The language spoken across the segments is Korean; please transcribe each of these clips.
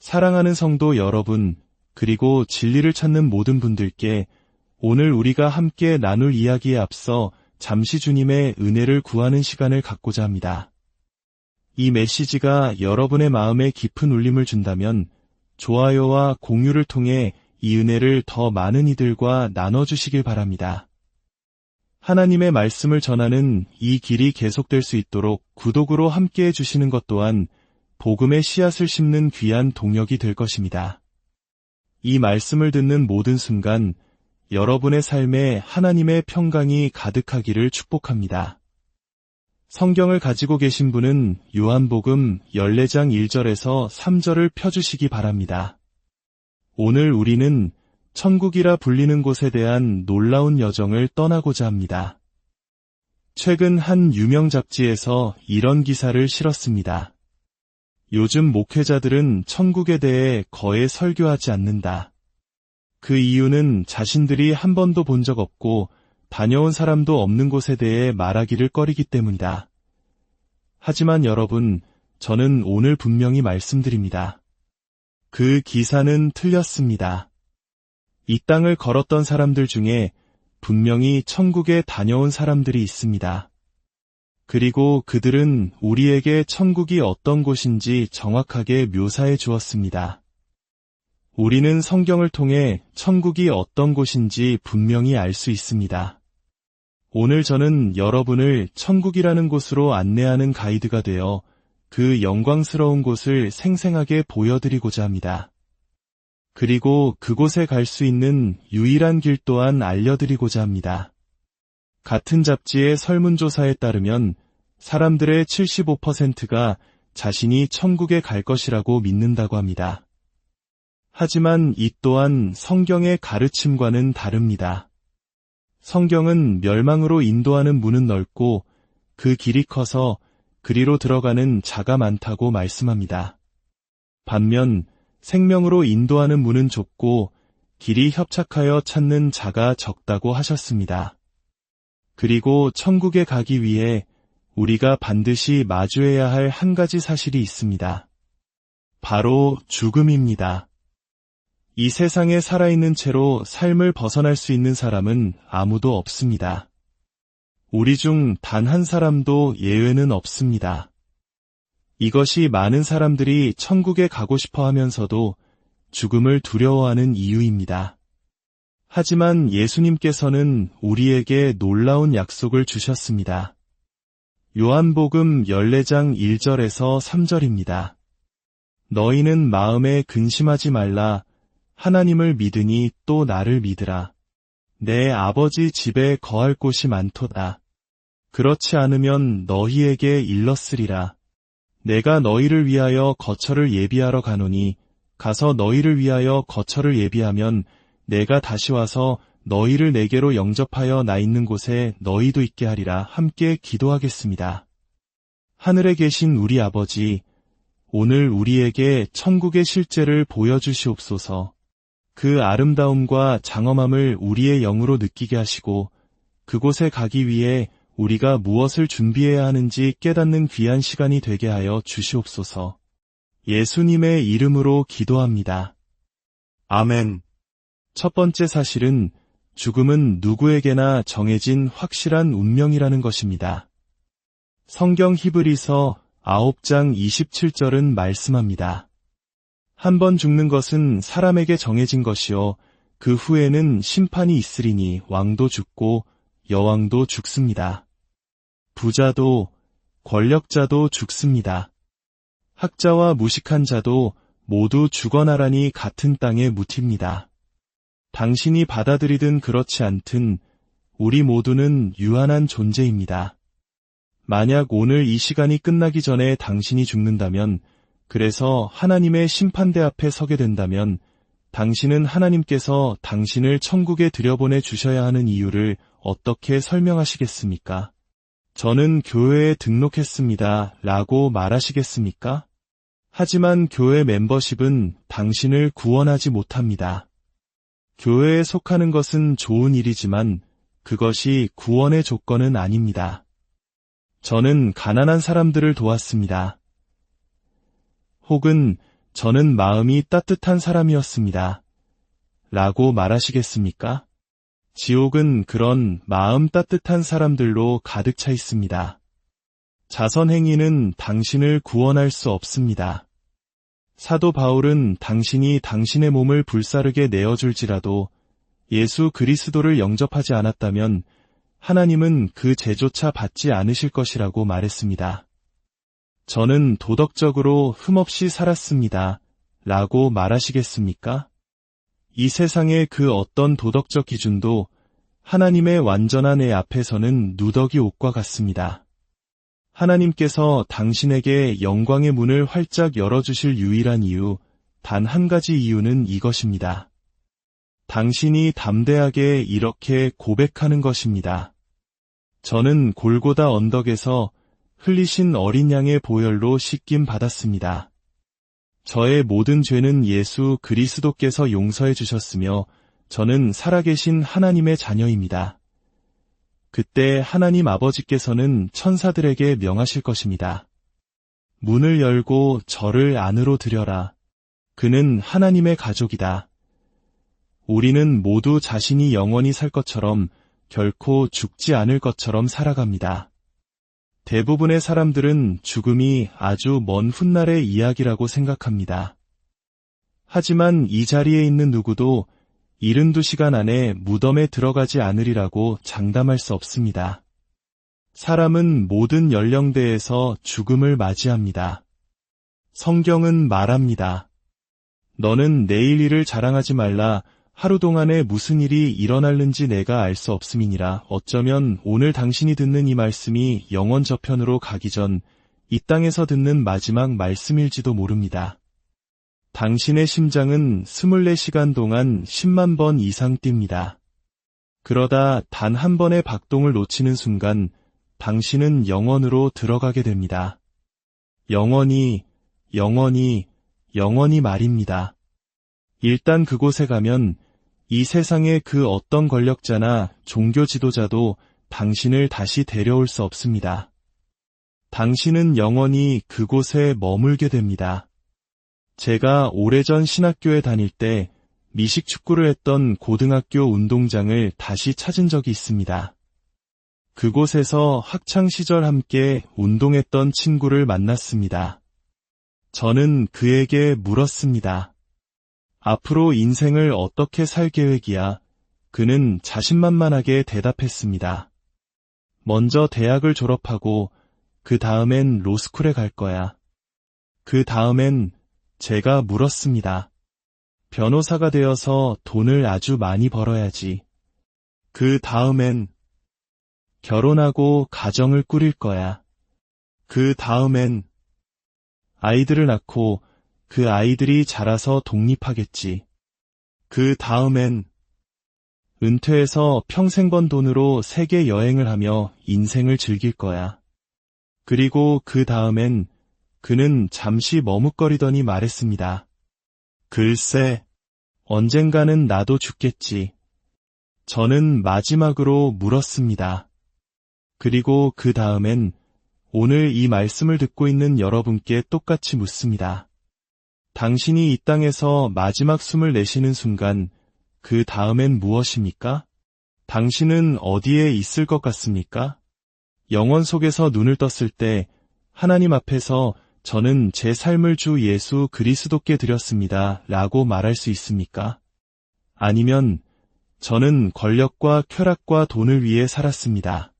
사랑하는 성도 여러분, 그리고 진리를 찾는 모든 분들께 오늘 우리가 함께 나눌 이야기에 앞서 잠시 주님의 은혜를 구하는 시간을 갖고자 합니다. 이 메시지가 여러분의 마음에 깊은 울림을 준다면 좋아요와 공유를 통해 이 은혜를 더 많은 이들과 나눠주시길 바랍니다. 하나님의 말씀을 전하는 이 길이 계속될 수 있도록 구독으로 함께해 주시는 것 또한 복음의 씨앗을 심는 귀한 동력이 될 것입니다. 이 말씀을 듣는 모든 순간 여러분의 삶에 하나님의 평강이 가득하기를 축복합니다. 성경을 가지고 계신 분은 요한복음 14장 1절에서 3절을 펴주시기 바랍니다. 오늘 우리는 천국이라 불리는 곳에 대한 놀라운 여정을 떠나고자 합니다. 최근 한 유명 잡지에서 이런 기사를 실었습니다. 요즘 목회자들은 천국에 대해 거의 설교하지 않는다. 그 이유는 자신들이 한 번도 본 적 없고 다녀온 사람도 없는 곳에 대해 말하기를 꺼리기 때문이다. 하지만 여러분, 저는 오늘 분명히 말씀드립니다. 그 기사는 틀렸습니다. 이 땅을 걸었던 사람들 중에 분명히 천국에 다녀온 사람들이 있습니다. 그리고 그들은 우리에게 천국이 어떤 곳인지 정확하게 묘사해 주었습니다. 우리는 성경을 통해 천국이 어떤 곳인지 분명히 알 수 있습니다. 오늘 저는 여러분을 천국이라는 곳으로 안내하는 가이드가 되어 그 영광스러운 곳을 생생하게 보여드리고자 합니다. 그리고 그곳에 갈 수 있는 유일한 길 또한 알려드리고자 합니다. 같은 잡지의 설문조사에 따르면 사람들의 75%가 자신이 천국에 갈 것이라고 믿는다고 합니다. 하지만 이 또한 성경의 가르침과는 다릅니다. 성경은 멸망으로 인도하는 문은 넓고 그 길이 커서 그리로 들어가는 자가 많다고 말씀합니다. 반면 생명으로 인도하는 문은 좁고 길이 협착하여 찾는 자가 적다고 하셨습니다. 그리고 천국에 가기 위해 우리가 반드시 마주해야 할 한 가지 사실이 있습니다. 바로 죽음입니다. 이 세상에 살아있는 채로 삶을 벗어날 수 있는 사람은 아무도 없습니다. 우리 중 단 한 사람도 예외는 없습니다. 이것이 많은 사람들이 천국에 가고 싶어 하면서도 죽음을 두려워하는 이유입니다. 하지만 예수님께서는 우리에게 놀라운 약속을 주셨습니다. 요한복음 14장 1절에서 3절입니다. 너희는 마음에 근심하지 말라. 하나님을 믿으니 또 나를 믿으라. 내 아버지 집에 거할 곳이 많도다. 그렇지 않으면 너희에게 일렀으리라. 내가 너희를 위하여 거처를 예비하러 가노니 가서 너희를 위하여 거처를 예비하면 내가 다시 와서 너희를 내게로 영접하여 나 있는 곳에 너희도 있게 하리라. 함께 기도하겠습니다. 하늘에 계신 우리 아버지, 오늘 우리에게 천국의 실제를 보여주시옵소서. 그 아름다움과 장엄함을 우리의 영으로 느끼게 하시고 그곳에 가기 위해 우리가 무엇을 준비해야 하는지 깨닫는 귀한 시간이 되게 하여 주시옵소서. 예수님의 이름으로 기도합니다. 아멘. 첫 번째 사실은 죽음은 누구에게나 정해진 확실한 운명이라는 것입니다. 성경 히브리서 9장 27절은 말씀합니다. 한 번 죽는 것은 사람에게 정해진 것이요 그 후에는 심판이 있으리니 왕도 죽고 여왕도 죽습니다. 부자도 권력자도 죽습니다. 학자와 무식한 자도 모두 죽어나라니 같은 땅에 묻힙니다. 당신이 받아들이든 그렇지 않든 우리 모두는 유한한 존재입니다. 만약 오늘 이 시간이 끝나기 전에 당신이 죽는다면, 그래서 하나님의 심판대 앞에 서게 된다면 당신은 하나님께서 당신을 천국에 들여보내 주셔야 하는 이유를 어떻게 설명하시겠습니까? 저는 교회에 등록했습니다. 라고 말하시겠습니까? 하지만 교회 멤버십은 당신을 구원하지 못합니다. 교회에 속하는 것은 좋은 일이지만 그것이 구원의 조건은 아닙니다. 저는 가난한 사람들을 도왔습니다. 혹은 저는 마음이 따뜻한 사람이었습니다. 라고 말하시겠습니까? 지옥은 그런 마음 따뜻한 사람들로 가득 차 있습니다. 자선행위는 당신을 구원할 수 없습니다. 사도 바울은 당신이 당신의 몸을 불사르게 내어줄지라도 예수 그리스도를 영접하지 않았다면 하나님은 그 죄조차 받지 않으실 것이라고 말했습니다. 저는 도덕적으로 흠없이 살았습니다. 라고 말하시겠습니까? 이 세상의 그 어떤 도덕적 기준도 하나님의 완전한 애 앞에서는 누더기 옷과 같습니다. 하나님께서 당신에게 영광의 문을 활짝 열어주실 유일한 이유, 단 한 가지 이유는 이것입니다. 당신이 담대하게 이렇게 고백하는 것입니다. 저는 골고다 언덕에서 흘리신 어린 양의 보혈로 씻김 받았습니다. 저의 모든 죄는 예수 그리스도께서 용서해 주셨으며 저는 살아계신 하나님의 자녀입니다. 그때 하나님 아버지께서는 천사들에게 명하실 것입니다. 문을 열고 저를 안으로 들여라. 그는 하나님의 가족이다. 우리는 모두 자신이 영원히 살 것처럼 결코 죽지 않을 것처럼 살아갑니다. 대부분의 사람들은 죽음이 아주 먼 훗날의 이야기라고 생각합니다. 하지만 이 자리에 있는 누구도 72시간 안에 무덤에 들어가지 않으리라고 장담할 수 없습니다. 사람은 모든 연령대에서 죽음을 맞이합니다. 성경은 말합니다. 너는 내일 일을 자랑하지 말라. 하루 동안에 무슨 일이 일어날는지 내가 알 수 없음이니라. 어쩌면 오늘 당신이 듣는 이 말씀이 영원 저편으로 가기 전 이 땅에서 듣는 마지막 말씀일지도 모릅니다. 당신의 심장은 24시간 동안 10만 번 이상 뜁니다. 그러다 단 한 번의 박동을 놓치는 순간 당신은 영원으로 들어가게 됩니다. 영원히, 영원히, 영원히 말입니다. 일단 그곳에 가면 이 세상의 그 어떤 권력자나 종교 지도자도 당신을 다시 데려올 수 없습니다. 당신은 영원히 그곳에 머물게 됩니다. 제가 오래전 신학교에 다닐 때 미식축구를 했던 고등학교 운동장을 다시 찾은 적이 있습니다. 그곳에서 학창시절 함께 운동했던 친구를 만났습니다. 저는 그에게 물었습니다. 앞으로 인생을 어떻게 살 계획이야? 그는 자신만만하게 대답했습니다. 먼저 대학을 졸업하고 그 다음엔 로스쿨에 갈 거야. 그 다음엔 제가 물었습니다. 변호사가 되어서 돈을 아주 많이 벌어야지. 그 다음엔 결혼하고 가정을 꾸릴 거야. 그 다음엔 아이들을 낳고 그 아이들이 자라서 독립하겠지. 그 다음엔 은퇴해서 평생 번 돈으로 세계 여행을 하며 인생을 즐길 거야. 그리고 그 다음엔 그는 잠시 머뭇거리더니 말했습니다. 글쎄, 언젠가는 나도 죽겠지. 저는 마지막으로 물었습니다. 그리고 그 다음엔 오늘 이 말씀을 듣고 있는 여러분께 똑같이 묻습니다. 당신이 이 땅에서 마지막 숨을 내쉬는 순간 그 다음엔 무엇입니까? 당신은 어디에 있을 것 같습니까? 영원 속에서 눈을 떴을 때 하나님 앞에서 저는 제 삶을 주 예수 그리스도께 드렸습니다. 라고 말할 수 있습니까? 아니면 저는 권력과 쾌락과 돈을 위해 살았습니다.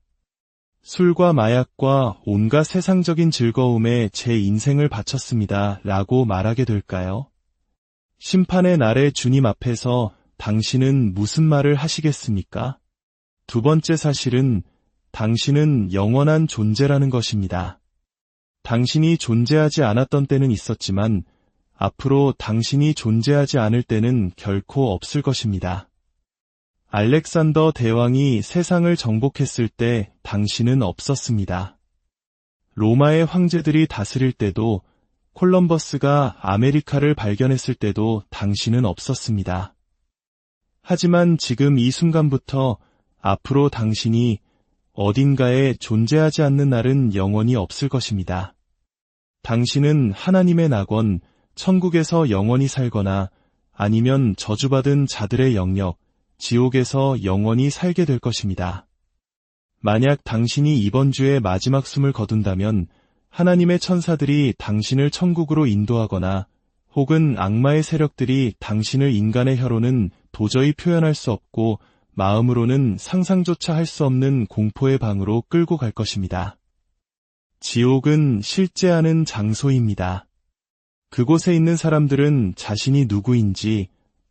술과 마약과 온갖 세상적인 즐거움에 제 인생을 바쳤습니다. 라고 말하게 될까요? 심판의 날에 주님 앞에서 당신은 무슨 말을 하시겠습니까? 두 번째 사실은 당신은 영원한 존재라는 것입니다. 당신이 존재하지 않았던 때는 있었지만 앞으로 당신이 존재하지 않을 때는 결코 없을 것입니다. 알렉산더 대왕이 세상을 정복했을 때 당신은 없었습니다. 로마의 황제들이 다스릴 때도, 콜럼버스가 아메리카를 발견했을 때도 당신은 없었습니다. 하지만 지금 이 순간부터 앞으로 당신이 어딘가에 존재하지 않는 날은 영원히 없을 것입니다. 당신은 하나님의 낙원, 천국에서 영원히 살거나 아니면 저주받은 자들의 영역, 지옥에서 영원히 살게 될 것입니다. 만약 당신이 이번 주에 마지막 숨을 거둔다면 하나님의 천사들이 당신을 천국으로 인도하거나 혹은 악마의 세력들이 당신을 인간의 혀로는 도저히 표현할 수 없고 마음으로는 상상조차 할 수 없는 공포의 방으로 끌고 갈 것입니다. 지옥은 실제하는 장소입니다. 그곳에 있는 사람들은 자신이 누구인지,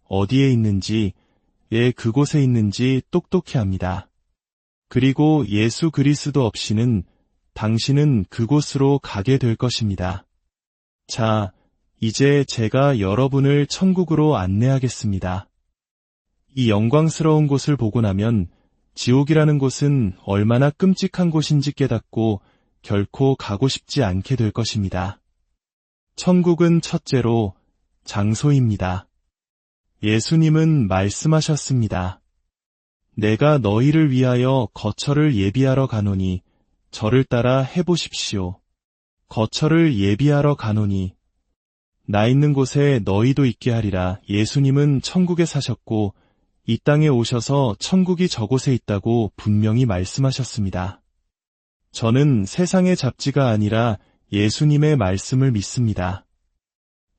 어디에 있는지, 왜 그곳에 있는지 똑똑히 압니다. 그리고 예수 그리스도 없이는 당신은 그곳으로 가게 될 것입니다. 자, 이제 제가 여러분을 천국으로 안내하겠습니다. 이 영광스러운 곳을 보고 나면 지옥이라는 곳은 얼마나 끔찍한 곳인지 깨닫고 결코 가고 싶지 않게 될 것입니다. 천국은 첫째로 장소입니다. 예수님은 말씀하셨습니다. 내가 너희를 위하여 거처를 예비하러 가노니 저를 따라 해보십시오. 거처를 예비하러 가노니 나 있는 곳에 너희도 있게 하리라. 예수님은 천국에 사셨고 이 땅에 오셔서 천국이 저곳에 있다고 분명히 말씀하셨습니다. 저는 세상의 잡지가 아니라 예수님의 말씀을 믿습니다.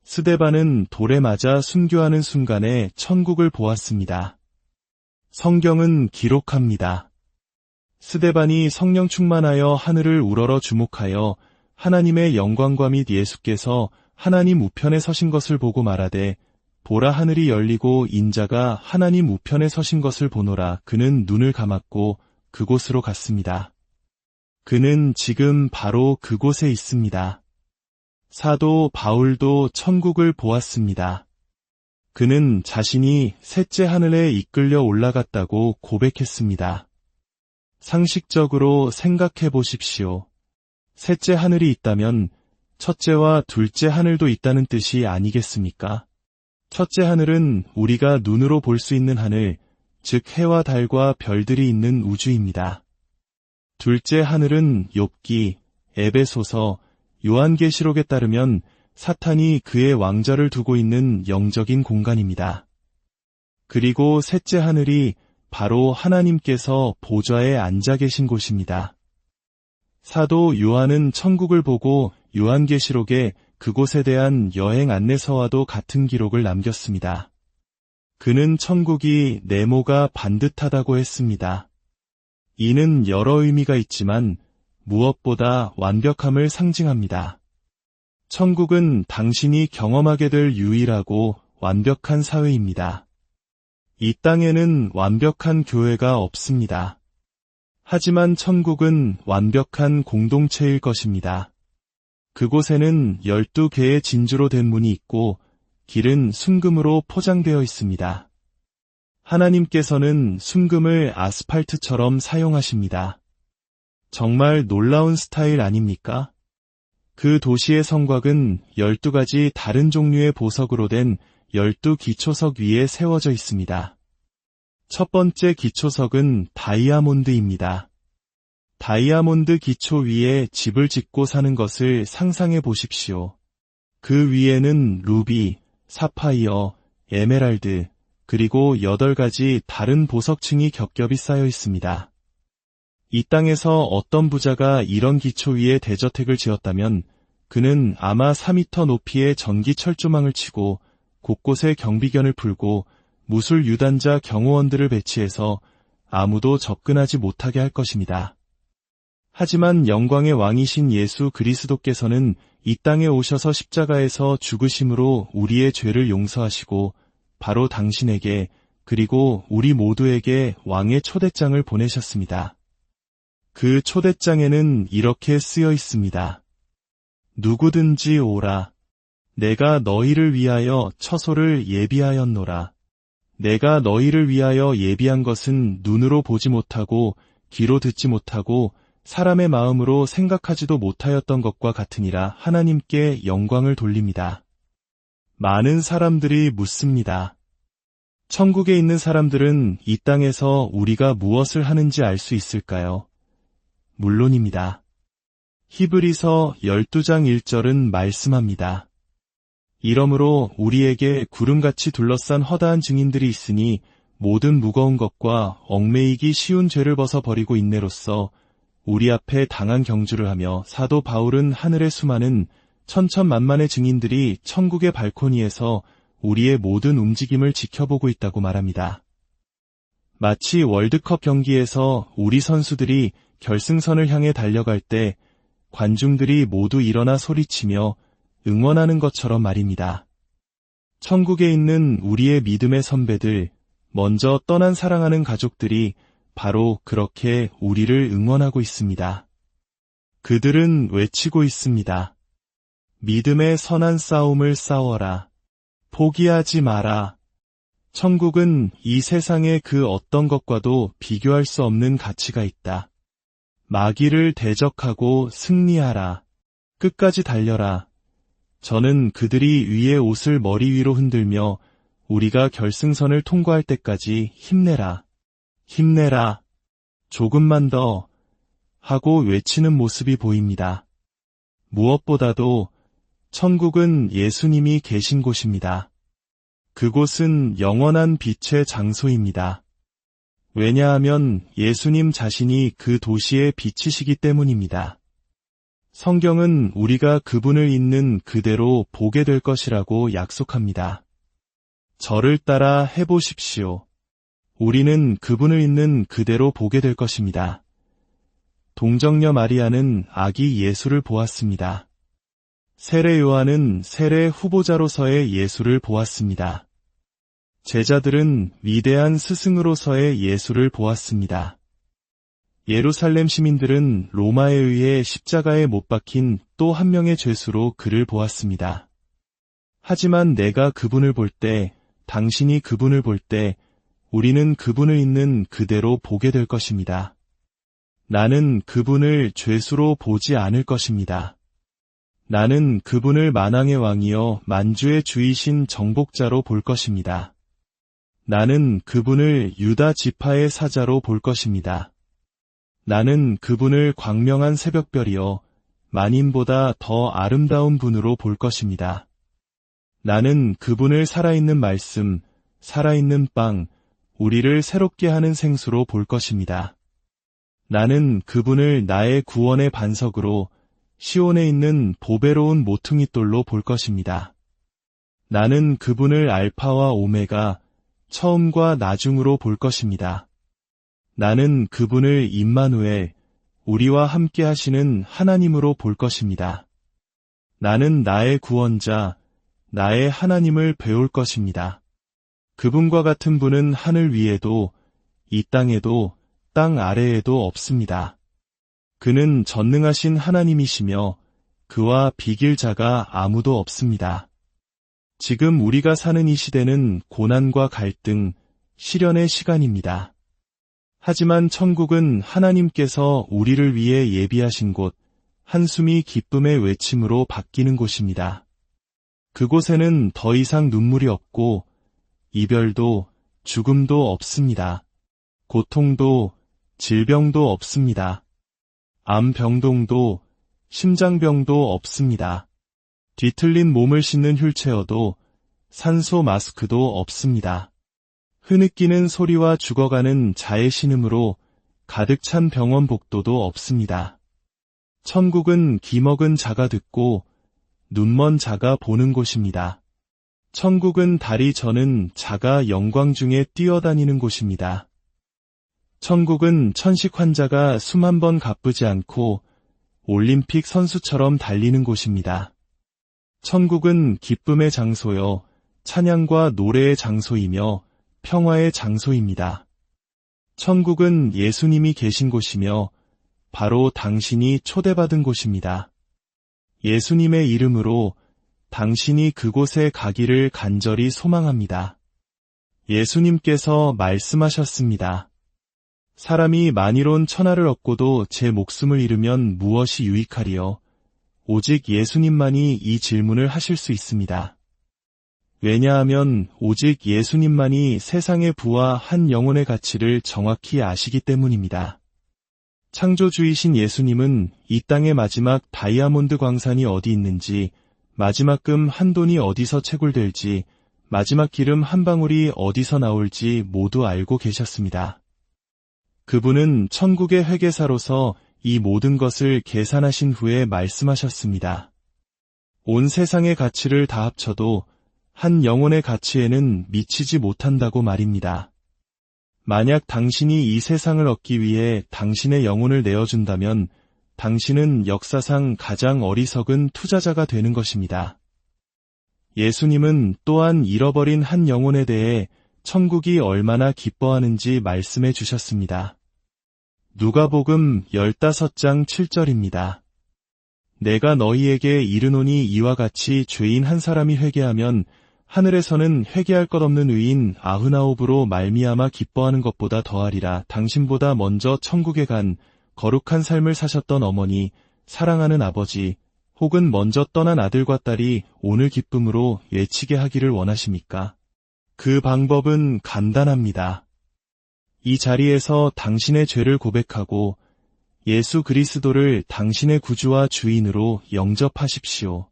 스데반은 돌에 맞아 순교하는 순간에 천국을 보았습니다. 성경은 기록합니다. 스데반이 성령 충만하여 하늘을 우러러 주목하여 하나님의 영광과 및 예수께서 하나님 우편에 서신 것을 보고 말하되 보라 하늘이 열리고 인자가 하나님 우편에 서신 것을 보노라. 그는 눈을 감았고 그곳으로 갔습니다. 그는 지금 바로 그곳에 있습니다. 사도 바울도 천국을 보았습니다. 그는 자신이 셋째 하늘에 이끌려 올라갔다고 고백했습니다. 상식적으로 생각해 보십시오. 셋째 하늘이 있다면 첫째와 둘째 하늘도 있다는 뜻이 아니겠습니까? 첫째 하늘은 우리가 눈으로 볼 수 있는 하늘, 즉 해와 달과 별들이 있는 우주입니다. 둘째 하늘은 욥기, 에베소서, 요한계시록에 따르면 사탄이 그의 왕좌를 두고 있는 영적인 공간입니다. 그리고 셋째 하늘이 바로 하나님께서 보좌에 앉아 계신 곳입니다. 사도 요한은 천국을 보고 요한계시록에 그곳에 대한 여행 안내서와도 같은 기록을 남겼습니다. 그는 천국이 네모가 반듯하다고 했습니다. 이는 여러 의미가 있지만 무엇보다 완벽함을 상징합니다. 천국은 당신이 경험하게 될 유일하고 완벽한 사회입니다. 이 땅에는 완벽한 교회가 없습니다. 하지만 천국은 완벽한 공동체일 것입니다. 그곳에는 12개의 진주로 된 문이 있고 길은 순금으로 포장되어 있습니다. 하나님께서는 순금을 아스팔트처럼 사용하십니다. 정말 놀라운 스타일 아닙니까? 그 도시의 성곽은 12가지 다른 종류의 보석으로 된 12기초석 위에 세워져 있습니다. 첫 번째 기초석은 다이아몬드입니다. 다이아몬드 기초 위에 집을 짓고 사는 것을 상상해 보십시오. 그 위에는 루비, 사파이어, 에메랄드, 그리고 8가지 다른 보석층이 겹겹이 쌓여 있습니다. 이 땅에서 어떤 부자가 이런 기초 위에 대저택을 지었다면 그는 아마 4m 높이의 전기 철조망을 치고 곳곳에 경비견을 풀고 무술 유단자 경호원들을 배치해서 아무도 접근하지 못하게 할 것입니다. 하지만 영광의 왕이신 예수 그리스도께서는 이 땅에 오셔서 십자가에서 죽으심으로 우리의 죄를 용서하시고 바로 당신에게 그리고 우리 모두에게 왕의 초대장을 보내셨습니다. 그 초대장에는 이렇게 쓰여 있습니다. 누구든지 오라. 내가 너희를 위하여 처소를 예비하였노라. 내가 너희를 위하여 예비한 것은 눈으로 보지 못하고 귀로 듣지 못하고 사람의 마음으로 생각하지도 못하였던 것과 같으니라. 하나님께 영광을 돌립니다. 많은 사람들이 묻습니다. 천국에 있는 사람들은 이 땅에서 우리가 무엇을 하는지 알 수 있을까요? 물론입니다. 히브리서 12장 1절은 말씀합니다. 이러므로 우리에게 구름같이 둘러싼 허다한 증인들이 있으니 모든 무거운 것과 얽매이기 쉬운 죄를 벗어버리고 인내로써 우리 앞에 당한 경주를 하며 사도 바울은 하늘의 수많은 천천만만의 증인들이 천국의 발코니에서 우리의 모든 움직임을 지켜보고 있다고 말합니다. 마치 월드컵 경기에서 우리 선수들이 결승선을 향해 달려갈 때 관중들이 모두 일어나 소리치며 응원하는 것처럼 말입니다. 천국에 있는 우리의 믿음의 선배들, 먼저 떠난 사랑하는 가족들이 바로 그렇게 우리를 응원하고 있습니다. 그들은 외치고 있습니다. 믿음의 선한 싸움을 싸워라. 포기하지 마라. 천국은 이 세상의 그 어떤 것과도 비교할 수 없는 가치가 있다. 마귀를 대적하고 승리하라. 끝까지 달려라. 저는 그들이 위의 옷을 머리 위로 흔들며 우리가 결승선을 통과할 때까지 힘내라. 힘내라. 조금만 더 하고 외치는 모습이 보입니다. 무엇보다도 천국은 예수님이 계신 곳입니다. 그곳은 영원한 빛의 장소입니다. 왜냐하면 예수님 자신이 그 도시의 빛이시기 때문입니다. 성경은 우리가 그분을 있는 그대로 보게 될 것이라고 약속합니다. 저를 따라 해보십시오. 우리는 그분을 있는 그대로 보게 될 것입니다. 동정녀 마리아는 아기 예수를 보았습니다. 세례 요한은 세례 후보자로서의 예수를 보았습니다. 제자들은 위대한 스승으로서의 예수를 보았습니다. 예루살렘 시민들은 로마에 의해 십자가에 못 박힌 또 한 명의 죄수로 그를 보았습니다. 하지만 내가 그분을 볼 때, 당신이 그분을 볼 때, 우리는 그분을 있는 그대로 보게 될 것입니다. 나는 그분을 죄수로 보지 않을 것입니다. 나는 그분을 만왕의 왕이여 만주의 주이신 정복자로 볼 것입니다. 나는 그분을 유다 지파의 사자로 볼 것입니다. 나는 그분을 광명한 새벽별이여 만인보다 더 아름다운 분으로 볼 것입니다. 나는 그분을 살아있는 말씀, 살아있는 빵, 우리를 새롭게 하는 생수로 볼 것입니다. 나는 그분을 나의 구원의 반석으로 시온에 있는 보배로운 모퉁이돌로 볼 것입니다. 나는 그분을 알파와 오메가, 처음과 나중으로 볼 것입니다. 나는 그분을 임마누엘, 우리와 함께 하시는 하나님으로 볼 것입니다. 나는 나의 구원자, 나의 하나님을 배울 것입니다. 그분과 같은 분은 하늘 위에도, 이 땅에도, 땅 아래에도 없습니다. 그는 전능하신 하나님이시며 그와 비길 자가 아무도 없습니다. 지금 우리가 사는 이 시대는 고난과 갈등, 시련의 시간입니다. 하지만 천국은 하나님께서 우리를 위해 예비하신 곳, 한숨이 기쁨의 외침으로 바뀌는 곳입니다. 그곳에는 더 이상 눈물이 없고 이별도 죽음도 없습니다. 고통도 질병도 없습니다. 암병동도 심장병도 없습니다. 뒤틀린 몸을 싣는 휠체어도 산소 마스크도 없습니다. 흐느끼는 소리와 죽어가는 자의 신음으로 가득 찬 병원 복도도 없습니다. 천국은 귀먹은 자가 듣고 눈먼 자가 보는 곳입니다. 천국은 달이 저는 자가 영광 중에 뛰어다니는 곳입니다. 천국은 천식 환자가 숨 한 번 가쁘지 않고 올림픽 선수처럼 달리는 곳입니다. 천국은 기쁨의 장소요, 찬양과 노래의 장소이며 평화의 장소입니다. 천국은 예수님이 계신 곳이며 바로 당신이 초대받은 곳입니다. 예수님의 이름으로 당신이 그곳에 가기를 간절히 소망합니다. 예수님께서 말씀하셨습니다. 사람이 만일온 천하를 얻고도 제 목숨을 잃으면 무엇이 유익하리요? 오직 예수님만이 이 질문을 하실 수 있습니다. 왜냐하면 오직 예수님만이 세상의 부와 한 영혼의 가치를 정확히 아시기 때문입니다. 창조주이신 예수님은 이 땅의 마지막 다이아몬드 광산이 어디 있는지 마지막 금 한 돈이 어디서 채굴될지, 마지막 기름 한 방울이 어디서 나올지 모두 알고 계셨습니다. 그분은 천국의 회계사로서 이 모든 것을 계산하신 후에 말씀하셨습니다. 온 세상의 가치를 다 합쳐도 한 영혼의 가치에는 미치지 못한다고 말입니다. 만약 당신이 이 세상을 얻기 위해 당신의 영혼을 내어준다면 당신은 역사상 가장 어리석은 투자자가 되는 것입니다. 예수님은 또한 잃어버린 한 영혼에 대해 천국이 얼마나 기뻐하는지 말씀해 주셨습니다. 누가복음 15장 7절입니다. 내가 너희에게 이르노니 이와 같이 죄인 한 사람이 회개하면 하늘에서는 회개할 것 없는 의인 99으로 말미암아 기뻐하는 것보다 더하리라. 당신보다 먼저 천국에 간 거룩한 삶을 사셨던 어머니, 사랑하는 아버지, 혹은 먼저 떠난 아들과 딸이 오늘 기쁨으로 외치게 하기를 원하십니까? 그 방법은 간단합니다. 이 자리에서 당신의 죄를 고백하고 예수 그리스도를 당신의 구주와 주인으로 영접하십시오.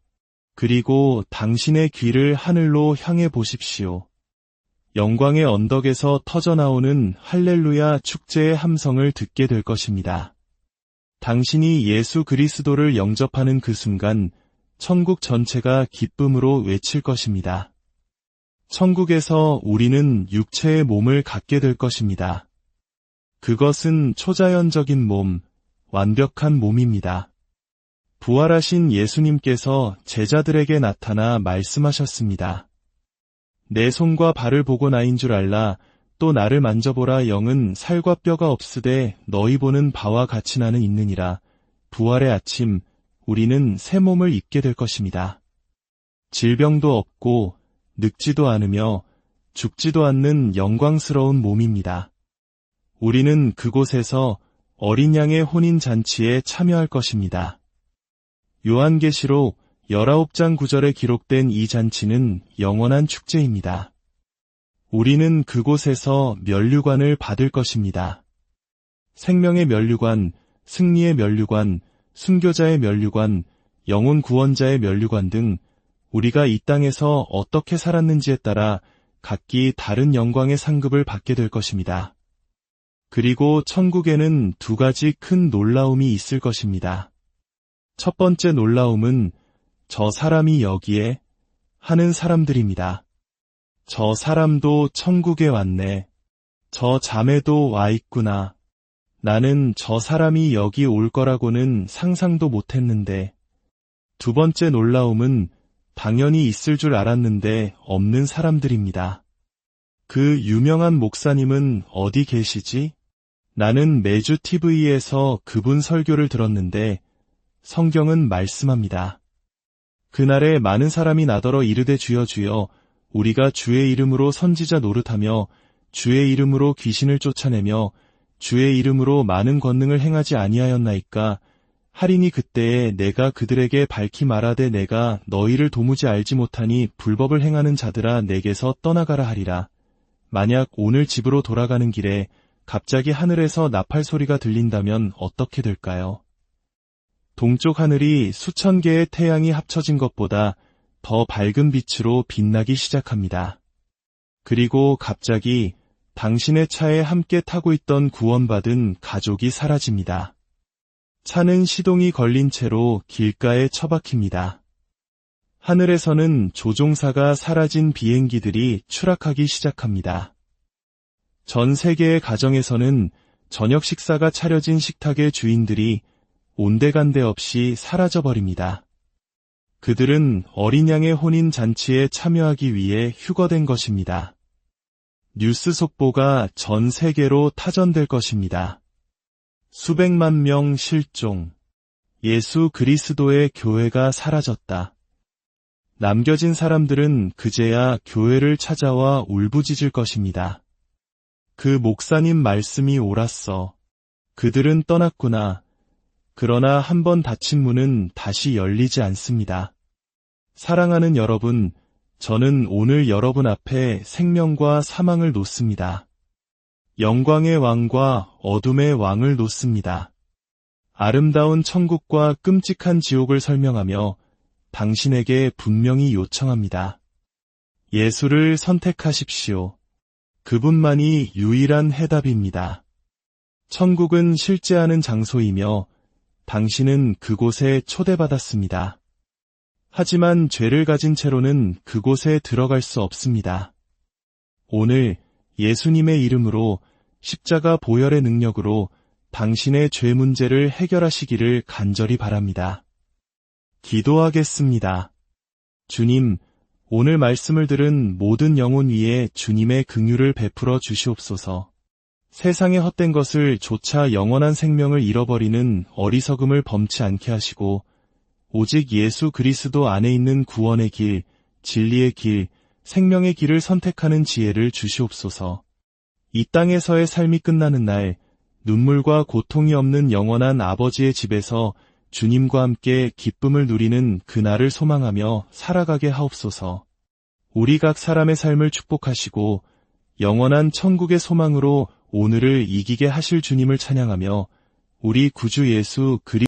그리고 당신의 귀를 하늘로 향해 보십시오. 영광의 언덕에서 터져나오는 할렐루야 축제의 함성을 듣게 될 것입니다. 당신이 예수 그리스도를 영접하는 그 순간 천국 전체가 기쁨으로 외칠 것입니다. 천국에서 우리는 육체의 몸을 갖게 될 것입니다. 그것은 초자연적인 몸, 완벽한 몸입니다. 부활하신 예수님께서 제자들에게 나타나 말씀하셨습니다. 내 손과 발을 보고 나인 줄 알라. 또 나를 만져보라. 영은 살과 뼈가 없으되 너희 보는 바와 같이 나는 있느니라. 부활의 아침, 우리는 새 몸을 입게 될 것입니다. 질병도 없고 늙지도 않으며 죽지도 않는 영광스러운 몸입니다. 우리는 그곳에서 어린 양의 혼인잔치에 참여할 것입니다. 요한계시록 19장 9절에 기록된 이 잔치는 영원한 축제입니다. 우리는 그곳에서 면류관을 받을 것입니다. 생명의 면류관, 승리의 면류관, 순교자의 면류관, 영혼 구원자의 면류관 등 우리가 이 땅에서 어떻게 살았는지에 따라 각기 다른 영광의 상급을 받게 될 것입니다. 그리고 천국에는 두 가지 큰 놀라움이 있을 것입니다. 첫 번째 놀라움은 저 사람이 여기에 하는 사람들입니다. 저 사람도 천국에 왔네. 저 자매도 와 있구나. 나는 저 사람이 여기 올 거라고는 상상도 못했는데. 두 번째 놀라움은 당연히 있을 줄 알았는데 없는 사람들입니다. 그 유명한 목사님은 어디 계시지? 나는 매주 TV에서 그분 설교를 들었는데 성경은 말씀합니다. 그날에 많은 사람이 나더러 이르되 주여 주여 우리가 주의 이름으로 선지자 노릇하며 주의 이름으로 귀신을 쫓아내며 주의 이름으로 많은 권능을 행하지 아니하였나이까? 하리니 그때에 내가 그들에게 밝히 말하되 내가 너희를 도무지 알지 못하니 불법을 행하는 자들아 내게서 떠나가라 하리라. 만약 오늘 집으로 돌아가는 길에 갑자기 하늘에서 나팔 소리가 들린다면 어떻게 될까요? 동쪽 하늘이 수천 개의 태양이 합쳐진 것보다 더 밝은 빛으로 빛나기 시작합니다. 그리고 갑자기 당신의 차에 함께 타고 있던 구원받은 가족이 사라집니다. 차는 시동이 걸린 채로 길가에 처박힙니다. 하늘에서는 조종사가 사라진 비행기들이 추락하기 시작합니다. 전 세계의 가정에서는 저녁 식사가 차려진 식탁의 주인들이 온데간데 없이 사라져버립니다. 그들은 어린 양의 혼인 잔치에 참여하기 위해 휴거된 것입니다. 뉴스 속보가 전 세계로 타전될 것입니다. 수백만 명 실종. 예수 그리스도의 교회가 사라졌다. 남겨진 사람들은 그제야 교회를 찾아와 울부짖을 것입니다. 그 목사님 말씀이 옳았어. 그들은 떠났구나. 그러나 한 번 닫힌 문은 다시 열리지 않습니다. 사랑하는 여러분, 저는 오늘 여러분 앞에 생명과 사망을 놓습니다. 영광의 왕과 어둠의 왕을 놓습니다. 아름다운 천국과 끔찍한 지옥을 설명하며 당신에게 분명히 요청합니다. 예수를 선택하십시오. 그분만이 유일한 해답입니다. 천국은 실제하는 장소이며 당신은 그곳에 초대받았습니다. 하지만 죄를 가진 채로는 그곳에 들어갈 수 없습니다. 오늘 예수님의 이름으로 십자가 보혈의 능력으로 당신의 죄 문제를 해결하시기를 간절히 바랍니다. 기도하겠습니다. 주님, 오늘 말씀을 들은 모든 영혼 위에 주님의 긍휼을 베풀어 주시옵소서. 세상의 헛된 것을 조차 영원한 생명을 잃어버리는 어리석음을 범치 않게 하시고 오직 예수 그리스도 안에 있는 구원의 길, 진리의 길, 생명의 길을 선택하는 지혜를 주시옵소서. 이 땅에서의 삶이 끝나는 날, 눈물과 고통이 없는 영원한 아버지의 집에서 주님과 함께 기쁨을 누리는 그날을 소망하며 살아가게 하옵소서. 우리 각 사람의 삶을 축복하시고 영원한 천국의 소망으로 오늘을 이기게 하실 주님을 찬양하며 우리 구주 예수 그리스도의